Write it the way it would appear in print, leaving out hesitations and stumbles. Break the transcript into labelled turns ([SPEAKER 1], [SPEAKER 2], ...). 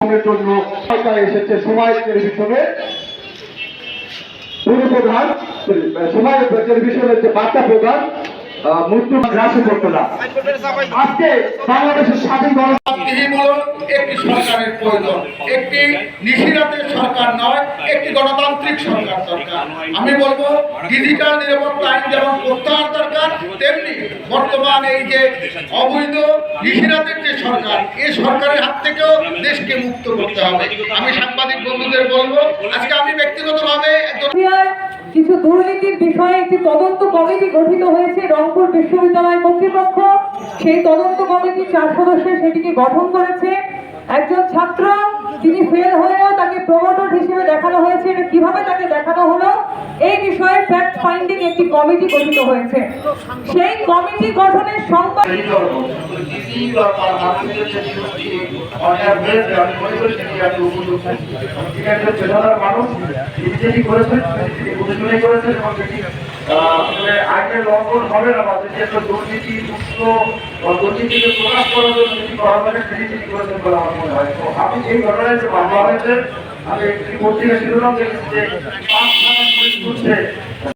[SPEAKER 1] জন্য এসেছে সময় টেলিভিশনে প্রধান সময় টেলিভিশনের যে বার্তা প্রধান মৃত্যু হ্রাসে করতে না আজকে বাংলাদেশের স্বাধীন
[SPEAKER 2] একটি সরকারের প্রয়োজন, একটি নিশিরাতের সরকার নয়, একটি গণতান্ত্রিক সরকার দরকার। আমি বলবো ডিজিটাল নিরাপত্তা আইন যেমন প্রত্যাহার দরকার, তেমনি বর্তমান এই যে অবৈধ নিশিরাতের যে সরকার, এই সরকারের হাত থেকেও দেশকে মুক্ত করতে হবে। আমি সাংবাদিক বন্ধুদের বলবো, আজকে আমি ব্যক্তিগতভাবে
[SPEAKER 3] কিছু দুর্নীতির বিষয়ে একটি তদন্ত কমিটি গঠিত হয়েছে রংপুর বিশ্ববিদ্যালয় কর্তৃপক্ষ। সেই তদন্ত কমিটি 4 সদস্যের সেটিকে গঠন করেছে। একজন ছাত্র তিনি ফেল হলেও তাকে প্রমোটর হিসেবে দেখানো হয়েছে। এটা কিভাবে তাকে দেখানো হলো এই বিষয়ে ফ্যাক্ট ফাইন্ডিং একটি কমিটি গঠিত হয়েছে। সেই কমিটি গঠনের সংবাদ
[SPEAKER 1] আইনের লঙ্ঘন হবে না, দুর্নীতি দুর্নীতিকে প্রকাশ করার জন্য করেছেন বলে আমার মনে হয়। তো আমি এই ঘটনায় যে মামলা হয়েছে, আমি একটি পত্রিকা শিরোনাম দেখেছি যে 5 থানা পুলিশ করছে